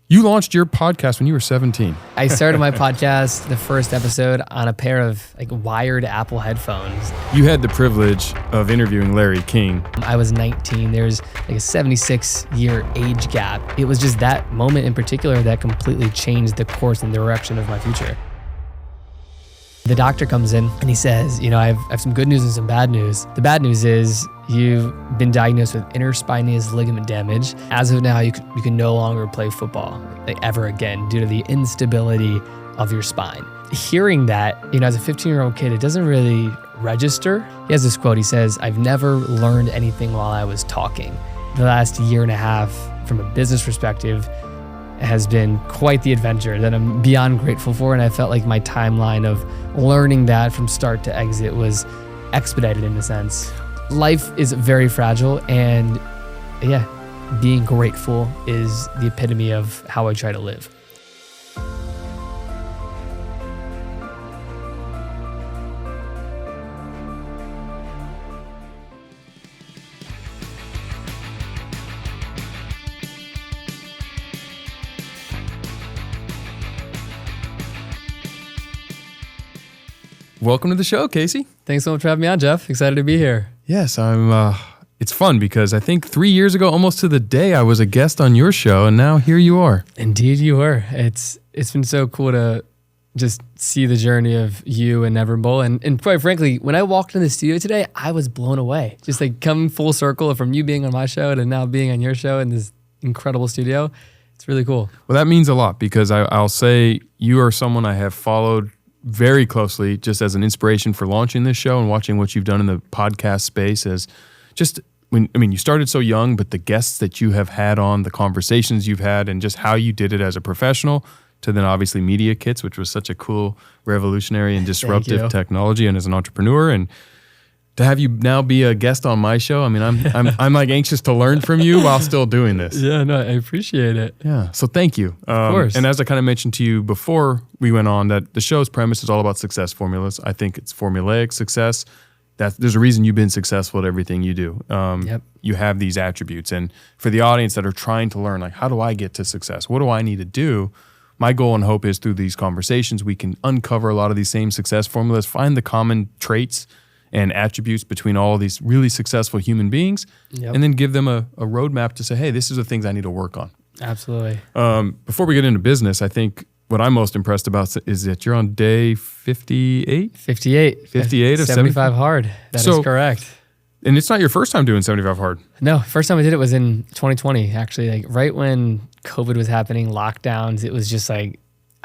You launched your podcast when you were 17. I started my podcast, the first episode, on a pair of wired Apple headphones. You had the privilege of interviewing Larry King. I was 19. There's a 76-year age gap. It was just that moment in particular that completely changed the course and direction of my future. The doctor comes in and he says, I have some good news and some bad news. The bad news is you've been diagnosed with interspinous ligament damage. As of now, you can no longer play football ever again due to the instability of your spine. Hearing that, as a 15-year-old kid, it doesn't really register. He has this quote. He says, "I've never learned anything while I was talking." The last year and a half, from a business perspective, has been quite the adventure that I'm beyond grateful for. And I felt like my timeline of learning that from start to exit was expedited in a sense. Life is very fragile, and being grateful is the epitome of how I try to live. Welcome to the show, Casey. Thanks so much for having me on, Jeff. Excited to be here. Yes, it's fun because I think 3 years ago, almost to the day, I was a guest on your show, and now here you are. Indeed you were. It's been so cool to just see the journey of you and Neverbull. And quite frankly, when I walked in the studio today, I was blown away. Just coming full circle from you being on my show to now being on your show in this incredible studio. It's really cool. Well, that means a lot because I'll say you are someone I have followed very closely just as an inspiration for launching this show and watching what you've done in the podcast space as just you started so young, but the guests that you have had on, the conversations you've had, and just how you did it as a professional to then obviously Media Kits, which was such a cool, revolutionary and disruptive technology, and as an entrepreneur, and to have you now be a guest on my show, I'm anxious to learn from you while still doing this. Yeah, no, I appreciate it. Yeah, so thank you. Of course. And as I kind of mentioned to you before we went on, that the show's premise is all about success formulas. I think it's formulaic success. There's a reason you've been successful at everything you do. Yep. You have these attributes. And for the audience that are trying to learn, how do I get to success? What do I need to do? My goal and hope is through these conversations, we can uncover a lot of these same success formulas, find the common traits and attributes between all of these really successful human beings, and then give them a roadmap to say, hey, this is the things I need to work on. Absolutely. Before we get into business, I think what I'm most impressed about is that you're on day 58? 58. 58 of 75 hard. That is correct. And it's not your first time doing 75 hard. No, first time I did it was in 2020, actually. Right when COVID was happening, lockdowns, it was just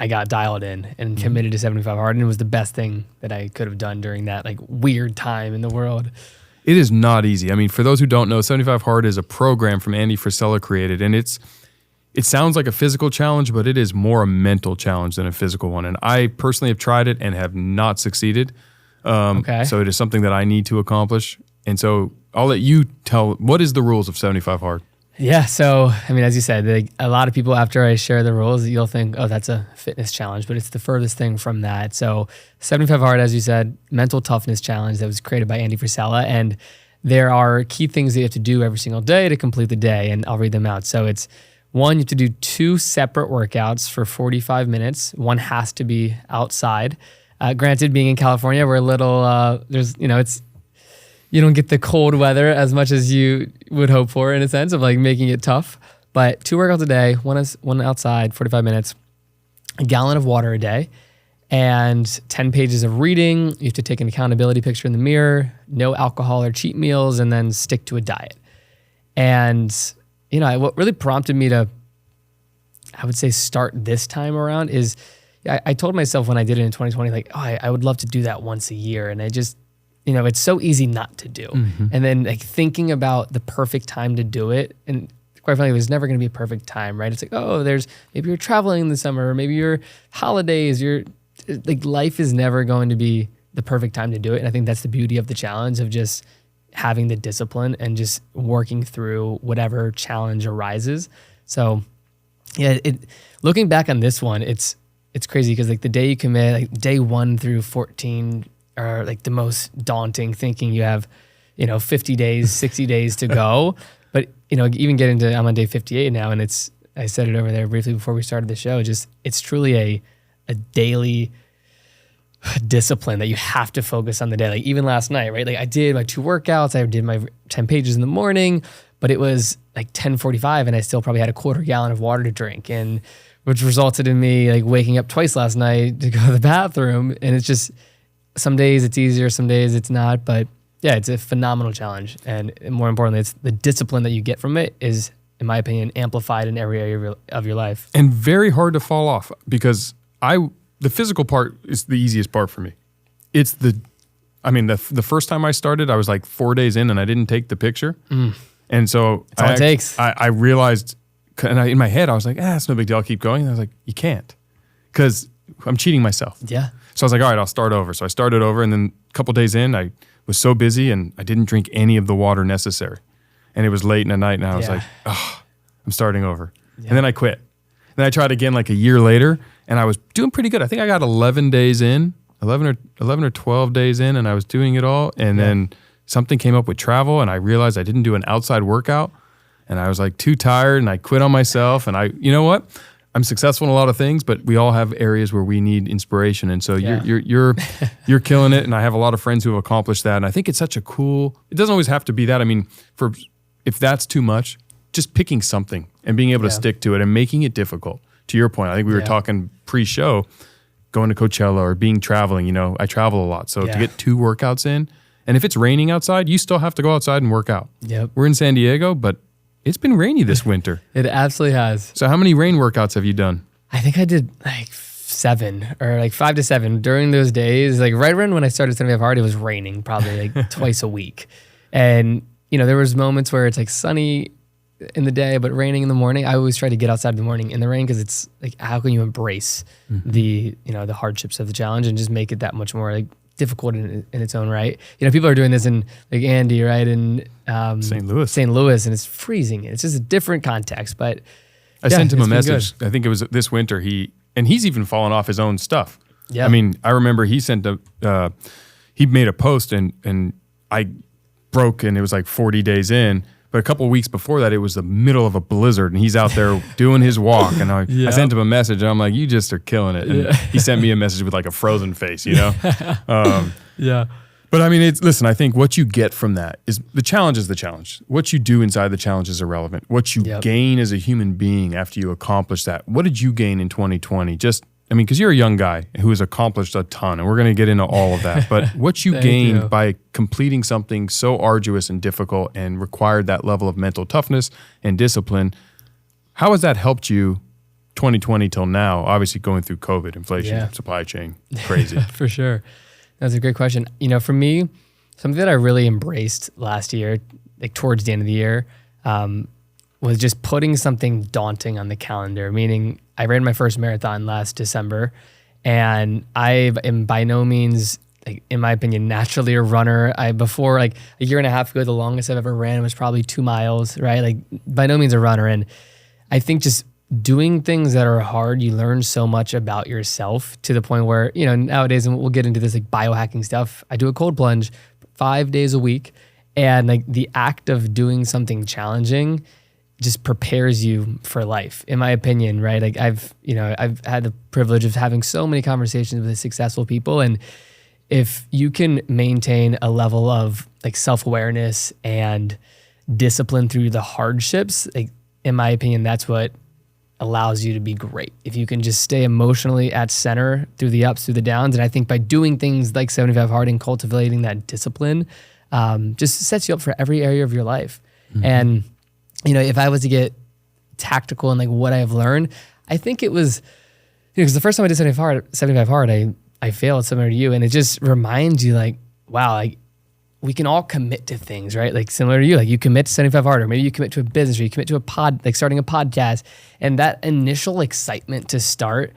I got dialed in and committed to 75 hard, and it was the best thing that I could have done during that weird time in the world. It is not easy. For those who don't know, 75 hard is a program from Andy Frisella created, and it sounds like a physical challenge, but it is more a mental challenge than a physical one. And I personally have tried it and have not succeeded. Okay. So it is something that I need to accomplish. And so I'll let you tell, what is the rules of 75 hard? Yeah, so, as you said, a lot of people, after I share the rules, you'll think, oh, that's a fitness challenge, but it's the furthest thing from that. So 75 hard, as you said, mental toughness challenge that was created by Andy Frisella, and there are key things that you have to do every single day to complete the day, and I'll read them out. So it's one, you have to do 2 separate workouts for 45 minutes. One has to be outside. Granted, being in California, we're a little, you don't get the cold weather as much as you would hope for, in a sense of making it tough. But 2 workouts a day, one outside, 45 minutes, a gallon of water a day, and 10 pages of reading. You have to take an accountability picture in the mirror, no alcohol or cheat meals, and then stick to a diet. And, what really prompted me to, I would say, start this time around is I told myself when I did it in 2020, I would love to do that once a year. And I just, it's so easy not to do. Mm-hmm. And then thinking about the perfect time to do it, and quite frankly, there's never going to be a perfect time, right? It's maybe you're traveling in the summer, or maybe your holidays, life is never going to be the perfect time to do it. And I think that's the beauty of the challenge of just having the discipline and just working through whatever challenge arises. So yeah, looking back on this one, it's crazy because the day you commit, day 1 through 14 are the most daunting, thinking you have, 50 days, 60 days to go. But, even get into, I'm on day 58 now, and I said it over there briefly before we started the show. Just it's truly a daily discipline that you have to focus on the day. Like even last night, right? Like I did my 2 workouts. I did my 10 pages in the morning, but it was like 10:45 and I still probably had a quarter gallon of water to drink, and which resulted in me like waking up twice last night to go to the bathroom. And it's just, some days it's easier, some days it's not, but yeah, it's a phenomenal challenge. And more importantly, it's the discipline that you get from it is, in my opinion, amplified in every area of your life. And very hard to fall off, because the physical part is the easiest part for me. It's the first time I started, I was like 4 days in and I didn't take the picture. And so That's all it takes. I realized, and in my head, I was like, it's no big deal, I'll keep going. And I was like, you can't, because I'm cheating myself. Yeah. So I was like, all right, I'll start over. So I started over, and then a couple days in, I was so busy and I didn't drink any of the water necessary. And it was late in the night, and I was like, I'm starting over. Yeah. And then I quit. Then I tried again like a year later, and I was doing pretty good. I think I got 11 days in, 11 or 12 days in, and I was doing it all. And then something came up with travel, and I realized I didn't do an outside workout, and I was like too tired, and I quit on myself. And you know what? I'm successful in a lot of things, but we all have areas where we need inspiration. And so you're killing it. And I have a lot of friends who have accomplished that. And I think it's such a cool, it doesn't always have to be that. I mean, if that's too much, just picking something and being able to stick to it and making it difficult. To your point, I think we were talking pre-show, going to Coachella or traveling, I travel a lot. So to get 2 workouts in, and if it's raining outside, you still have to go outside and work out. Yep. We're in San Diego, but it's been rainy this winter. It absolutely has. So how many rain workouts have you done? I think I did like 7 or like 5 to 7 during those days. Like right around when I started 75 Hard, it was raining probably like twice a week. And, there was moments where it's like sunny in the day, but raining in the morning. I always try to get outside in the morning in the rain, because it's like, how can you embrace the hardships of the challenge and just make it that much more like difficult in its own right. People are doing this in like Andy, right? In St. Louis, and it's freezing. It's just a different context, but I sent him a message. I think it was this winter. He's even fallen off his own stuff. Yeah. I mean, I remember he he made a post and I broke, and it was like 40 days in. But a couple of weeks before that, it was the middle of a blizzard, and he's out there doing his walk. And I sent him a message, and I'm like, you just are killing it. And he sent me a message with like a frozen face, Yeah. But I mean, listen, I think what you get from that is the challenge is the challenge. What you do inside the challenge is irrelevant. What you gain as a human being after you accomplish that. What did you gain in 2020? Because you're a young guy who has accomplished a ton, and we're going to get into all of that. But what you gained by completing something so arduous and difficult and required that level of mental toughness and discipline, how has that helped you 2020 till now? Obviously going through COVID, inflation, supply chain, crazy. For sure. That's a great question. For me, something that I really embraced last year, like towards the end of the year, was just putting something daunting on the calendar, meaning I ran my first marathon last December, and I am by no means, like, in my opinion, naturally a runner. Before like a year and a half ago, the longest I've ever ran was probably 2 miles, right? Like by no means a runner. And I think just doing things that are hard, you learn so much about yourself, to the point where, nowadays, and we'll get into this like biohacking stuff, I do a cold plunge 5 days a week. And like the act of doing something challenging just prepares you for life, in my opinion, right? Like I've had the privilege of having so many conversations with successful people, and if you can maintain a level of like self-awareness and discipline through the hardships, like in my opinion, that's what allows you to be great. If you can just stay emotionally at center through the ups, through the downs, and I think by doing things like 75 Hard and cultivating that discipline, just sets you up for every area of your life. And if I was to get tactical in like what I've learned, I think it was, because the first time I did 75 Hard, I failed similar to you. And it just reminds you like, wow, like we can all commit to things, right? Like similar to you, like you commit to 75 Hard, or maybe you commit to a business, or you commit to like starting a podcast. And that initial excitement to start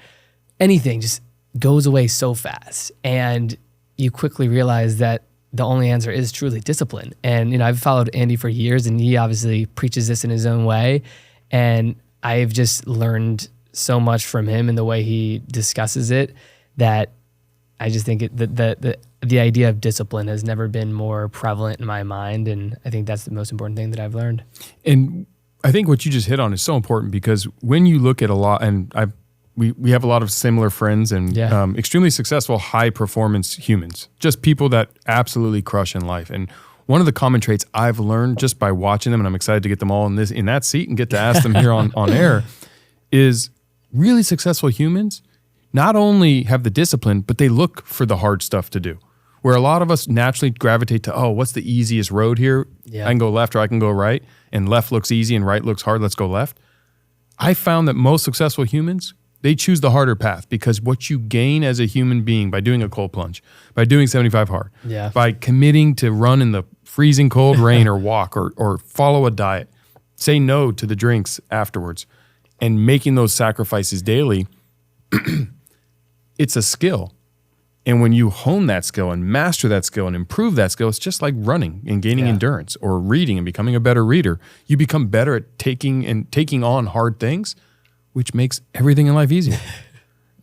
anything just goes away so fast. And you quickly realize that the only answer is truly discipline. And, I've followed Andy for years, and he obviously preaches this in his own way. And I've just learned so much from him and the way he discusses it, that I just think the idea of discipline has never been more prevalent in my mind. And I think that's the most important thing that I've learned. And I think what you just hit on is so important because when you look at a lot, and we have a lot of similar friends and extremely successful, high performance humans, just people that absolutely crush in life. And one of the common traits I've learned just by watching them, and I'm excited to get them all in that seat and get to ask them here on air, is really successful humans not only have the discipline, but they look for the hard stuff to do. Where a lot of us naturally gravitate to, what's the easiest road here? I can go left or I can go right, and left looks easy and right looks hard, let's go left. I found that most successful humans, they choose the harder path because what you gain as a human being by doing a cold plunge, by doing 75 hard, by committing to run in the freezing cold rain or walk or follow a diet, say no to the drinks afterwards, and making those sacrifices daily, it's a skill. And when you hone that skill and master that skill and improve that skill, it's just like running and gaining endurance or reading and becoming a better reader. You become better at taking on hard things, which makes everything in life easier.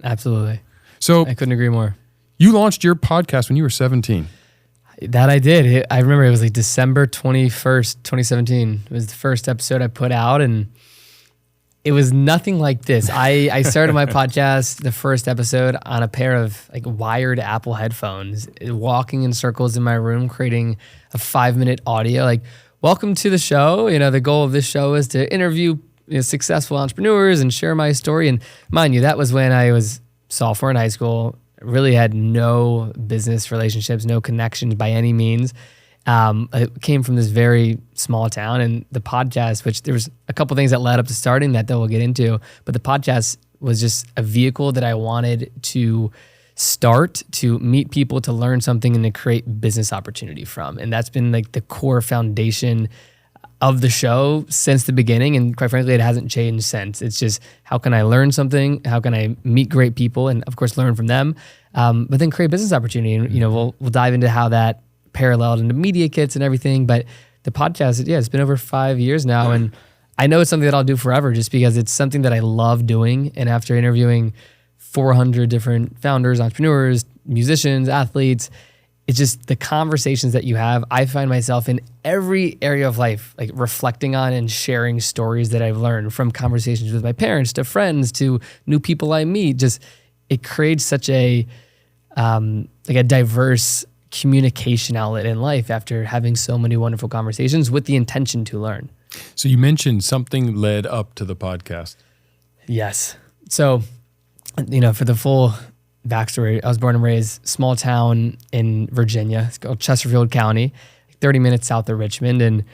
Absolutely. So I couldn't agree more. You launched your podcast when you were 17. That I did. I remember it was like December 21st, 2017. It was the first episode I put out, and it was nothing like this. I started my podcast, the first episode, on a pair of like wired Apple headphones, walking in circles in my room, creating a 5-minute audio. Like, welcome to the show. The goal of this show is to interview successful entrepreneurs and share my story. And mind you, that was when I was sophomore in high school. Really had no business relationships, no connections by any means. It came from this very small town, and the podcast, which there was a couple things that led up to starting that we'll get into, but the podcast was just a vehicle that I wanted to start to meet people, to learn something, and to create business opportunity from. And that's been like the core foundation of the show since the beginning. And quite frankly, it hasn't changed since. It's just, how can I learn something? How can I meet great people? And of course, learn from them, but then create business opportunity. And, we'll dive into how that paralleled into media kits and everything. But the podcast, it's been over 5 years now. And I know it's something that I'll do forever just because it's something that I love doing. And after interviewing 400 different founders, entrepreneurs, musicians, athletes, it's just the conversations that you have. I find myself in every area of life, like reflecting on and sharing stories that I've learned, from conversations with my parents to friends to new people I meet. Just, it creates such a diverse communication outlet in life after having so many wonderful conversations with the intention to learn. So you mentioned something led up to the podcast. Yes. So, for the full backstory, I was born and raised small town in Virginia. It's called Chesterfield County, 30 minutes south of Richmond. And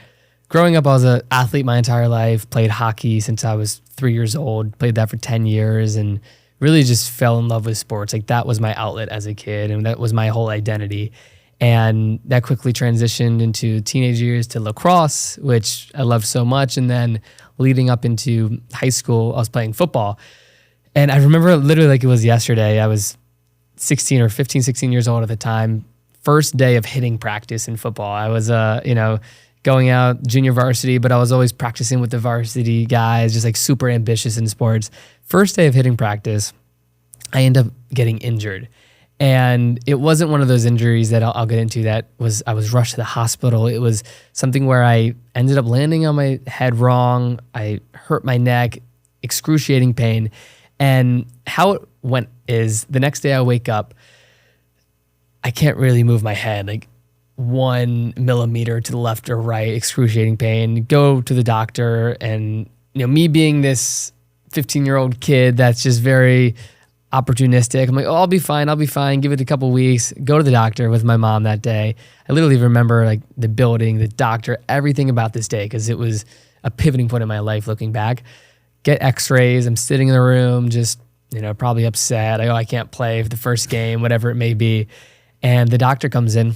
growing up, I was an athlete my entire life, played hockey since I was 3 years old, played that for 10 years, and really just fell in love with sports. Like, that was my outlet as a kid, and that was my whole identity. And that quickly transitioned into teenage years to lacrosse, which I loved so much. And then leading up into high school, I was playing football. And I remember literally like it was yesterday. I was 16 years old at the time. First day of hitting practice in football. I was, going out junior varsity, but I was always practicing with the varsity guys, just like super ambitious in sports. First day of hitting practice, I end up getting injured. And it wasn't one of those injuries that I'll get into I was rushed to the hospital. It was something where I ended up landing on my head wrong. I hurt my neck, excruciating pain. And how it went is the next day I wake up, I can't really move my head, like 1 millimeter to the left or right, excruciating pain. Go to the doctor, and me being this 15-year-old kid that's just very opportunistic, I'm like, I'll be fine. Give it a couple weeks. Go to the doctor with my mom that day. I literally remember like the building, the doctor, everything about this day because it was a pivoting point in my life looking back. Get x-rays. I'm sitting in the room, just, probably upset. I can't play for the first game, whatever it may be. And the doctor comes in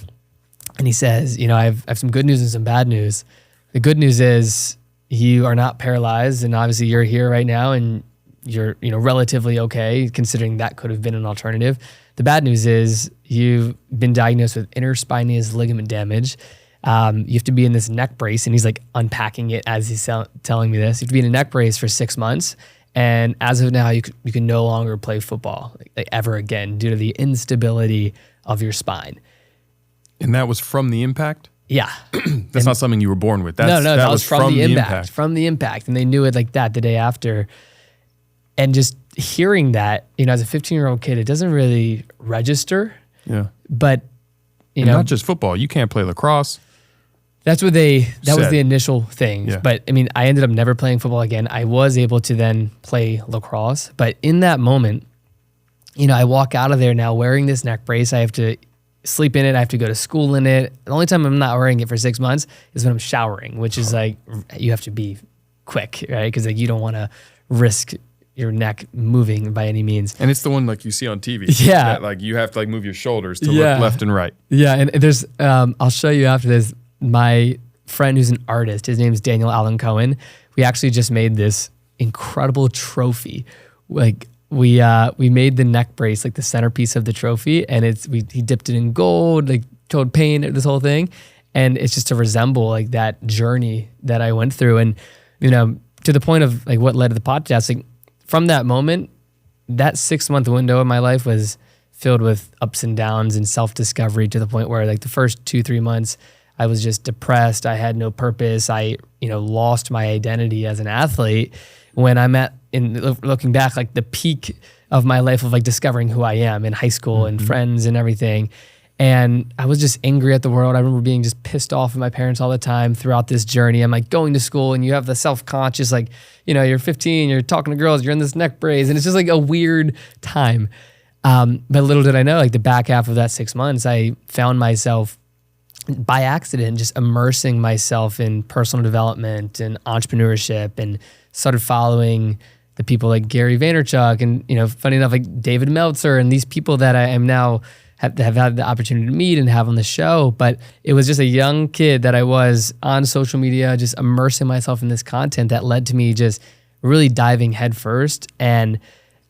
and he says, I have some good news and some bad news. The good news is you are not paralyzed, and obviously you're here right now and you're, relatively okay, considering that could have been an alternative. The bad news is you've been diagnosed with interspinous ligament damage. You have to be in this neck brace, and he's like unpacking it as he's telling me this. You have to be in a neck brace for 6 months, and as of now, you can no longer play football like ever again due to the instability of your spine. And that was from the impact? Yeah. That's not something you were born with. No, that was from the impact. From the impact. And they knew it like that the day after. And just hearing that, as a 15-year-old kid, it doesn't really register. Yeah. But, not just football. You can't play lacrosse. That was the initial thing. Yeah. But I ended up never playing football again. I was able to then play lacrosse. But in that moment, I walk out of there now wearing this neck brace. I have to sleep in it. I have to go to school in it. The only time I'm not wearing it for 6 months is when I'm showering, which is like, you have to be quick, right? Because you don't want to risk your neck moving by any means. And it's the one like you see on TV. Yeah. That, you have to move your shoulders to look left and right. Yeah. And there's, I'll show you after this, my friend who's an artist, his name's Daniel Allen Cohen. We actually just made this incredible trophy. Like we made the neck brace, like the centerpiece of the trophy, and he dipped it in gold, like toad paint, this whole thing. And it's just to resemble like that journey that I went through. And, to the point of like what led to the podcast, like from that moment, that 6-month window of my life was filled with ups and downs and self-discovery to the point where like the first 2-3 months, I was just depressed. I had no purpose. I, lost my identity as an athlete when I'm looking back, like the peak of my life of like discovering who I am in high school and friends and everything. And I was just angry at the world. I remember being just pissed off at my parents all the time throughout this journey. I'm like going to school and you have the self-conscious, like, you're 15, you're talking to girls, you're in this neck brace, and it's just like a weird time. But little did I know, like the back half of that 6 months, I found myself by accident just immersing myself in personal development and entrepreneurship, and started following the people like Gary Vaynerchuk and, funny enough, like David Meltzer and these people that I am now have had the opportunity to meet and have on the show. But it was just a young kid that I was on social media, just immersing myself in this content that led to me just really diving headfirst. And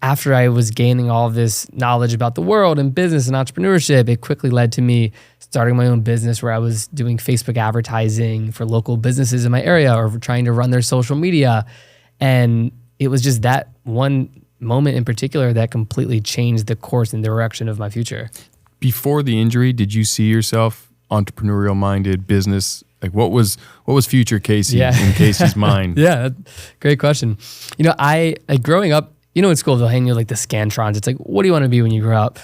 after I was gaining all of this knowledge about the world and business and entrepreneurship, it quickly led to me starting my own business where I was doing Facebook advertising for local businesses in my area or trying to run their social media. And it was just that one moment in particular that completely changed the course and direction of my future. Before the injury, did you see yourself entrepreneurial minded, business? Like what was future Casey in Casey's mind? Yeah, great question. I growing up, in school they'll hang you like the Scantrons. It's like, what do you want to be when you grow up?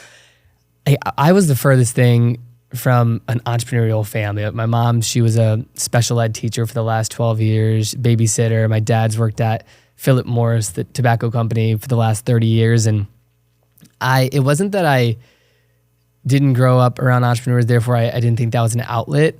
I was the furthest thing from an entrepreneurial family. My mom, she was a special ed teacher for the last 12 years, babysitter. My dad's worked at Philip Morris, the tobacco company, for the last 30 years. And it wasn't that I didn't grow up around entrepreneurs, therefore I didn't think that was an outlet.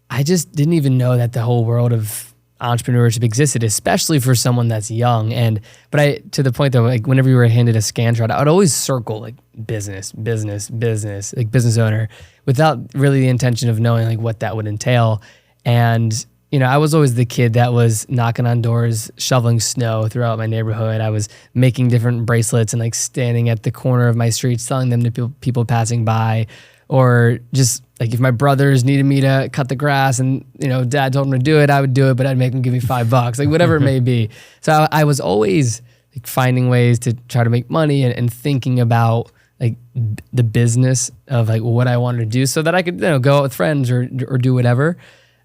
I just didn't even know that the whole world of entrepreneurship existed, especially for someone that's young. But to the point that like whenever you were handed a Scantron, I would always circle like business, like business owner, without really the intention of knowing like what that would entail. And I was always the kid that was knocking on doors, shoveling snow throughout my neighborhood. I was making different bracelets and like standing at the corner of my street, selling them to people passing by, or just like if my brothers needed me to cut the grass and, dad told them to do it, I would do it, but I'd make them give me $5, like whatever it may be. So I was always like finding ways to try to make money and thinking about like the business of like what I wanted to do so that I could, go out with friends or do whatever.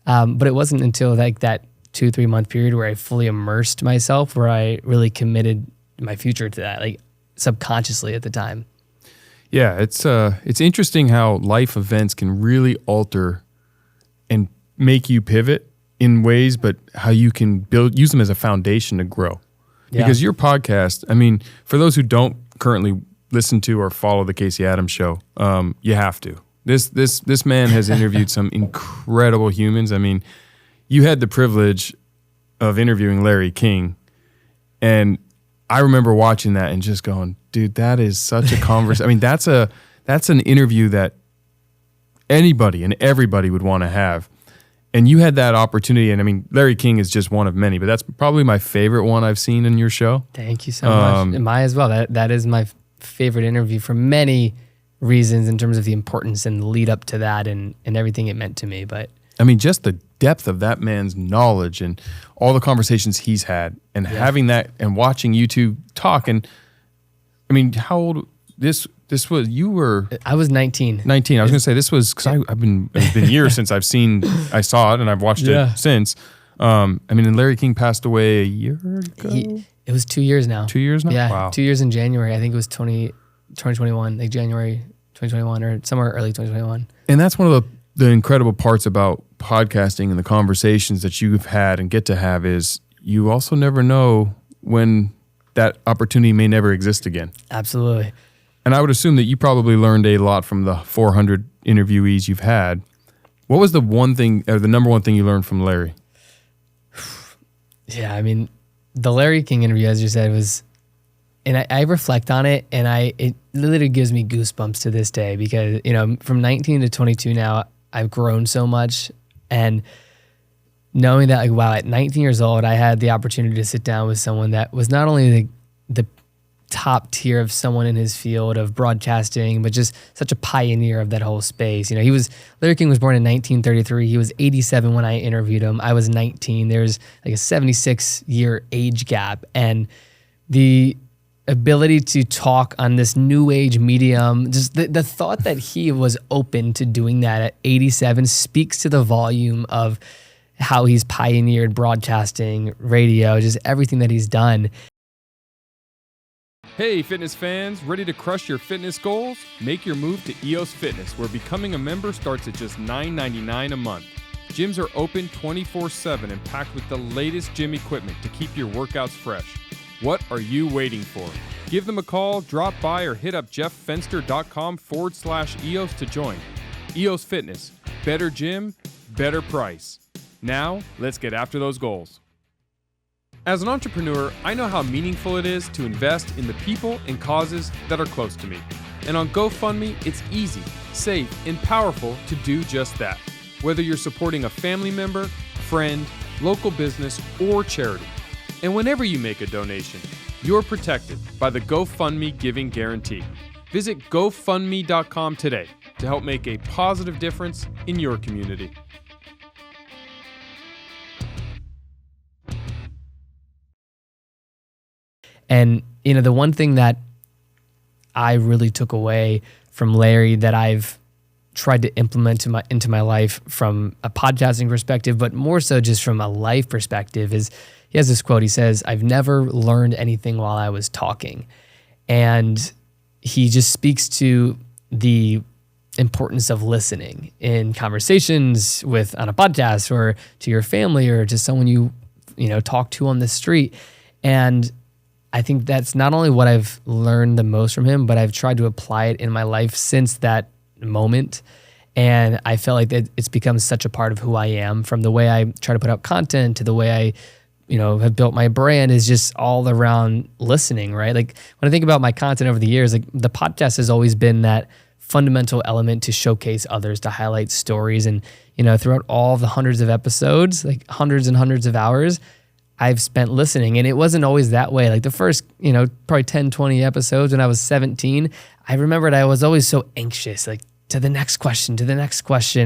But it wasn't until like that 2-3 month period where I fully immersed myself, where I really committed my future to that, like subconsciously at the time. Yeah, it's interesting how life events can really alter and make you pivot in ways, but how you can use them as a foundation to grow. Yeah. Because your podcast, for those who don't currently listen to or follow the Casey Adams Show, you have to. This man has interviewed some incredible humans. You had the privilege of interviewing Larry King, and I remember watching that and just going, dude, that is such a conversation. That's an interview that anybody and everybody would want to have. And you had that opportunity, and Larry King is just one of many, but that's probably my favorite one I've seen in your show. Thank you so much. And mine as well. That is my favorite interview for many reasons in terms of the importance and the lead up to that and everything it meant to me. But just the depth of that man's knowledge and all the conversations he's had and having that and watching you two talk. And how old this was, you were I was 19. 19. I was going to say this was, because it's been years since I saw it and I've watched it since. I mean, and Larry King passed away a year ago. It was 2 years now. 2 years now? Yeah, Wow. 2 years in January. I think it was 2021, like January 2021 or somewhere early 2021. And that's one of the incredible parts about podcasting and the conversations that you've had and get to have is you also never know when that opportunity may never exist again. Absolutely. And I would assume that you probably learned a lot from the 400 interviewees you've had. What was the one thing, or the number one thing you learned from Larry? Yeah, I mean, the Larry King interview, as you said, was, and I reflect on it, and it literally gives me goosebumps to this day because, you know, from 19 to 22 now, I've grown so much, and knowing that, like, wow, at 19 years old, I had the opportunity to sit down with someone that was not only the top tier of someone in his field of broadcasting, but just such a pioneer of that whole space. You know, Larry King was born in 1933. He was 87 when I interviewed him. I was 19. There's like a 76-year age gap. And the ability to talk on this new age medium, just the thought that he was open to doing that at 87 speaks to the volume of how he's pioneered broadcasting, radio, just everything that he's done. Hey, fitness fans, ready to crush your fitness goals? Make your move to EOS Fitness, where becoming a member starts at just $9.99 a month. Gyms are open 24/7 and packed with the latest gym equipment to keep your workouts fresh. What are you waiting for? Give them a call, drop by, or hit up jefffenster.com/EOS to join. EOS Fitness, better gym, better price. Now, let's get after those goals. As an entrepreneur, I know how meaningful it is to invest in the people and causes that are close to me. And on GoFundMe, it's easy, safe, and powerful to do just that. Whether you're supporting a family member, friend, local business, or charity. And whenever you make a donation, you're protected by the GoFundMe Giving Guarantee. Visit GoFundMe.com today to help make a positive difference in your community. And, you know, the one thing that I really took away from Larry that I've tried to implement into my life from a podcasting perspective, but more so just from a life perspective, is he has this quote. He says, "I've never learned anything while I was talking." And he just speaks to the importance of listening in conversations on a podcast or to your family or to someone you talk to on the street. And I think that's not only what I've learned the most from him, but I've tried to apply it in my life since that moment. And I felt like that it's become such a part of who I am, from the way I try to put out content to the way I, have built my brand, is just all around listening, right? Like when I think about my content over the years, like the podcast has always been that fundamental element to showcase others, to highlight stories. And, throughout all the hundreds of episodes, like hundreds and hundreds of hours, I've spent listening. And it wasn't always that way. Like the first, probably 10, 20 episodes when I was 17, I remembered I was always so anxious, like to the next question.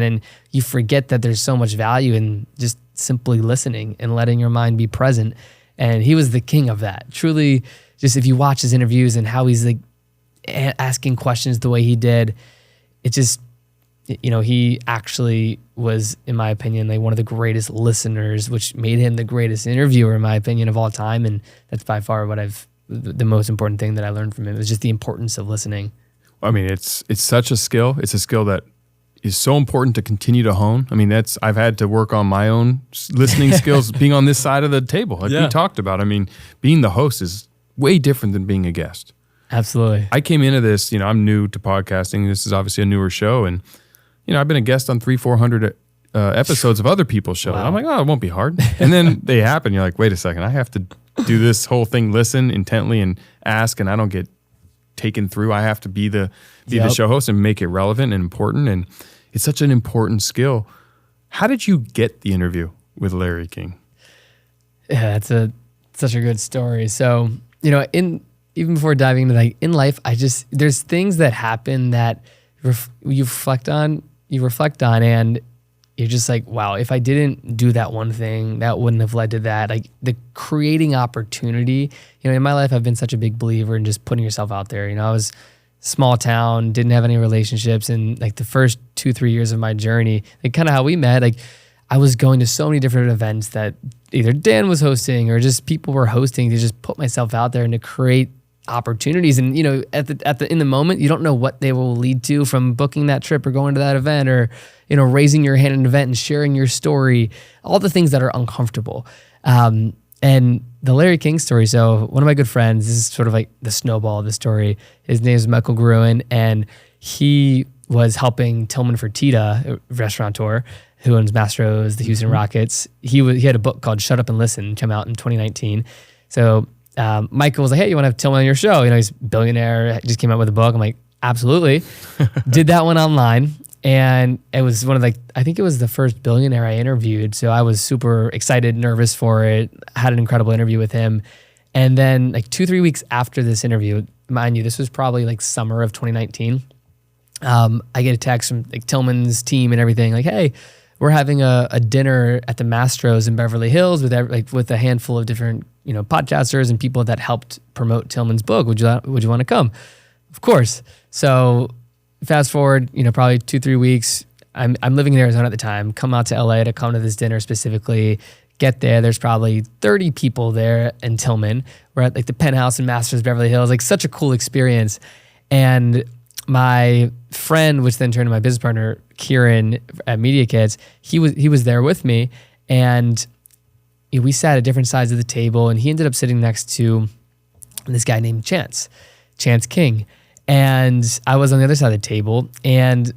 And you forget that there's so much value in just simply listening and letting your mind be present. And he was the king of that. Truly, just if you watch his interviews and how he's like asking questions the way he did, it just, he actually was, in my opinion, like one of the greatest listeners, which made him the greatest interviewer, in my opinion, of all time. And that's by far the most important thing that I learned from him, is just the importance of listening. I mean, it's such a skill. It's a skill that is so important to continue to hone. I mean, I've had to work on my own listening skills being on this side of the table, like we talked about. I mean, being the host is way different than being a guest. Absolutely. I came into this, I'm new to podcasting. This is obviously a newer show. And, I've been a guest on 300-400 episodes of other people's shows. Wow. I'm like, it won't be hard. And then they happen. You're like, wait a second. I have to do this whole thing, listen intently and ask, and I don't get taken through. I have to be the show host and make it relevant and important. And it's such an important skill. How did you get the interview with Larry King? Yeah, that's such a good story. So, even before diving into in life, there's things that happen that you reflect on, and you're just like, wow, if I didn't do that one thing, that wouldn't have led to that. Like the creating opportunity, in my life, I've been such a big believer in just putting yourself out there. I was small town, didn't have any relationships. And like the first 2-3 years of my journey, like kind of how we met, like I was going to so many different events that either Dan was hosting or just people were hosting to just put myself out there and to create opportunities. And, you know, in the moment, you don't know what they will lead to, from booking that trip or going to that event or, you know, raising your hand at an event and sharing your story, all the things that are uncomfortable. And the Larry King story. So one of my good friends, this is sort of like the snowball of the story. His name is Michael Gruen, and he was helping Tillman Fertitta, a restaurateur who owns Mastro's, the Houston Rockets. He had a book called Shut Up and Listen, come out in 2019. So Michael was like, hey, you want to have Tillman on your show? You know, he's a billionaire, just came out with a book. I'm like, absolutely. Did that one online. And it was one of I think it was the first billionaire I interviewed. So I was super excited, nervous for it, had an incredible interview with him. And then like 2-3 weeks after this interview, mind you, this was probably like summer of 2019. I get a text from like Tillman's team and everything like, hey, we're having a dinner at the Mastro's in Beverly Hills with a handful of different, you know, podcasters and people that helped promote Tillman's book. Would you want to come? Of course. So fast forward, you know, probably 2-3 weeks. I'm living in Arizona at the time. Come out to LA to come to this dinner specifically. Get there. There's probably 30 people there in Tillman. We're at like the penthouse in Masters Beverly Hills. Like such a cool experience. And my friend, which then turned to my business partner, Kieran at Media Kids, he was there with me, and we sat at different sides of the table, and he ended up sitting next to this guy named Chance King, and I was on the other side of the table, and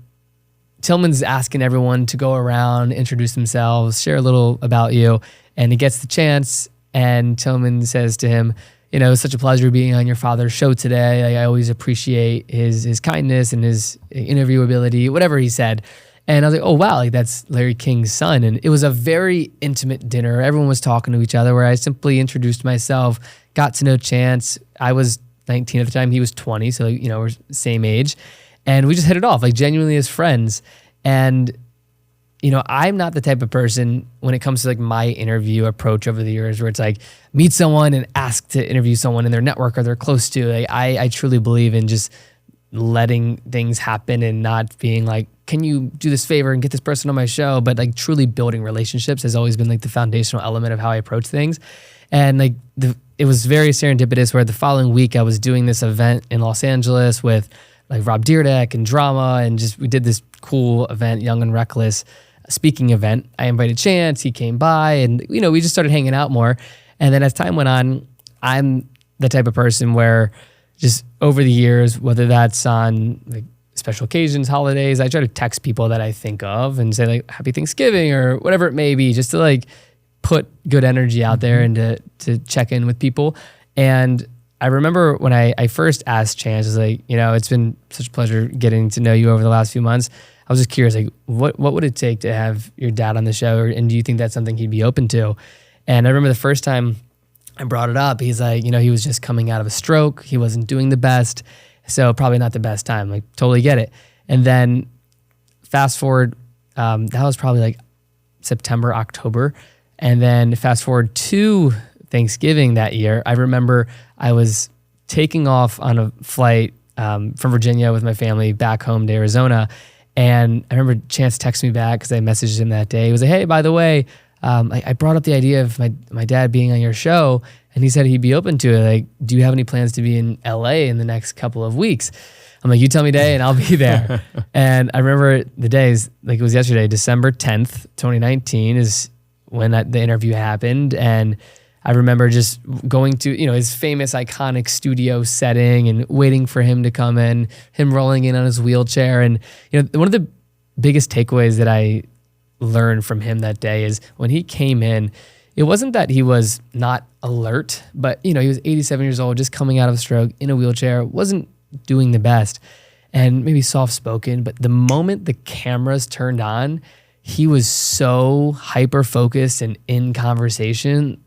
Tillman's asking everyone to go around, introduce themselves, share a little about you, and he gets the chance, and Tillman says to him, you know, it's such a pleasure being on your father's show today. I always appreciate his kindness and his interviewability, whatever he said. And I was like, oh, wow, like that's Larry King's son. And it was a very intimate dinner. Everyone was talking to each other, where I simply introduced myself, got to know Chance. I was 19 at the time. He was 20. So, you know, we're the same age. And we just hit it off, like genuinely as friends. And, you know, I'm not the type of person when it comes to like my interview approach over the years where it's like meet someone and ask to interview someone in their network or they're close to. Like, I truly believe in just letting things happen and not being like, can you do this favor and get this person on my show? But like truly building relationships has always been like the foundational element of how I approach things. And like it was very serendipitous where the following week I was doing this event in Los Angeles with like Rob Dyrdek and Drama, and just we did this cool event, Young and Reckless speaking event. I invited Chance, he came by, and you know, we just started hanging out more. And then as time went on, I'm the type of person where just over the years, whether that's on like special occasions, holidays, I try to text people that I think of and say like Happy Thanksgiving or whatever it may be, just to like put good energy out there and to check in with people. And I remember when I first asked Chance, I was like, you know, it's been such a pleasure getting to know you over the last few months. I was just curious, like, what would it take to have your dad on the show? And do you think that's something he'd be open to? And I remember the first time I brought it up, he's like, you know, he was just coming out of a stroke. He wasn't doing the best. So probably not the best time. Like, totally get it. And then fast forward, that was probably like September, October. And then fast forward to Thanksgiving that year, I remember I was taking off on a flight from Virginia with my family back home to Arizona. And I remember Chance texted me back because I messaged him that day. He was like, hey, by the way, I brought up the idea of my dad being on your show, and he said he'd be open to it. Like, do you have any plans to be in LA in the next couple of weeks? I'm like, you tell me day and I'll be there. And I remember the days, like it was yesterday, December 10th, 2019 is when the interview happened. And I remember just going to, you know, his famous iconic studio setting and waiting for him to come in, him rolling in on his wheelchair. And, you know, one of the biggest takeaways that I learned from him that day is when he came in, it wasn't that he was not alert, but, you know, he was 87 years old, just coming out of a stroke in a wheelchair, wasn't doing the best and maybe soft-spoken. But the moment the cameras turned on, he was so hyper-focused and in conversation.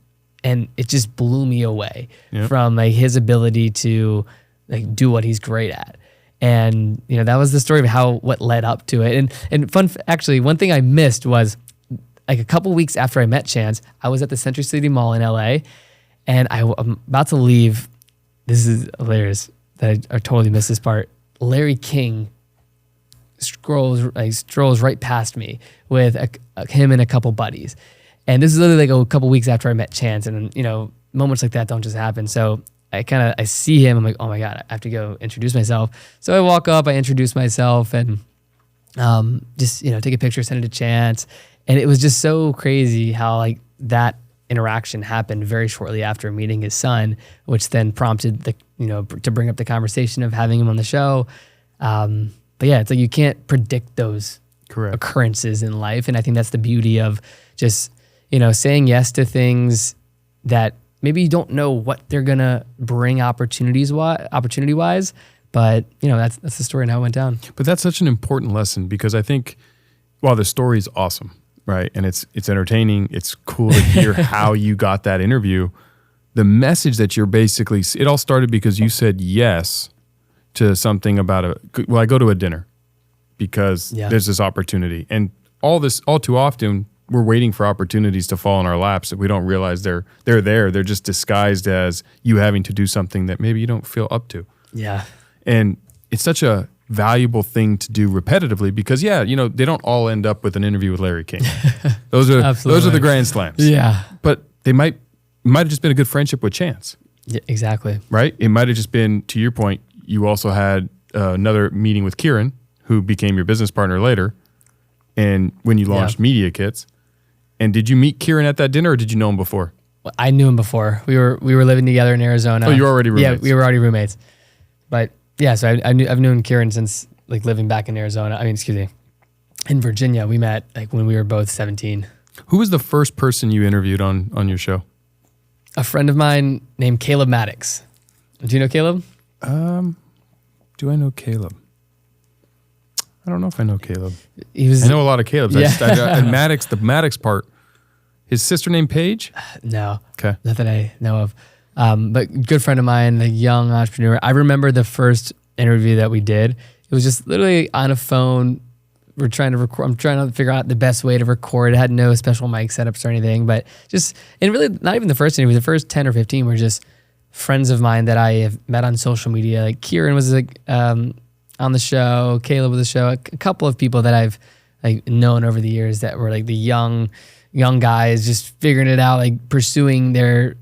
And it just blew me away from like his ability to like do what he's great at. And, you know, that was the story of what led up to it. And actually, one thing I missed was like a couple weeks after I met Chance, I was at the Century City Mall in LA, and I'm about to leave. This is hilarious that I totally missed this part. Larry King strolls right past me with him and a couple buddies. And this is literally like a couple weeks after I met Chance. And, moments like that don't just happen. So I see him. I'm like, oh my God, I have to go introduce myself. So I walk up, I introduce myself and just, take a picture, send it to Chance. And it was just so crazy how like that interaction happened very shortly after meeting his son, which then prompted to bring up the conversation of having him on the show. But yeah, it's like you can't predict those occurrences in life. And I think that's the beauty of just, saying yes to things that maybe you don't know what they're going to bring opportunity-wise. But, that's the story and how it went down. But that's such an important lesson because I think while the story is awesome, right, and it's entertaining, it's cool to hear how you got that interview, the message that you're basically, it all started because you said yes to something about I go to a dinner because there's this opportunity. And all too often, we're waiting for opportunities to fall in our laps that we don't realize they're there. They're just disguised as you having to do something that maybe you don't feel up to. Yeah. And it's such a valuable thing to do repetitively because, they don't all end up with an interview with Larry King. Those are the grand slams. Yeah. But it might have just been a good friendship with Chance. Yeah, exactly. Right? It might have just been, to your point, you also had another meeting with Kieran, who became your business partner later, and when you launched Media Kits. And did you meet Kieran at that dinner, or did you know him before? I knew him before. We were living together in Arizona. Oh, you were already roommates. Yeah, we were already roommates. But yeah, so I've known Kieran since like living back in Arizona. In Virginia. We met like when we were both 17. Who was the first person you interviewed on your show? A friend of mine named Caleb Maddox. Do you know Caleb? Do I know Caleb? I don't know if I know Caleb. I know a lot of Calebs. Yeah. And Maddox, the Maddox part, his sister named Paige? No. Okay. Not that I know of. But good friend of mine, a young entrepreneur. I remember the first interview that we did. It was just literally on a phone. We're trying to record. I'm trying to figure out the best way to record. It had no special mic setups or anything, but and really not even the first interview. The first 10 or 15 were just friends of mine that I have met on social media. Like Kieran was on the show, Caleb was the show, a couple of people that I've like known over the years that were like the young guys just figuring it out, like pursuing their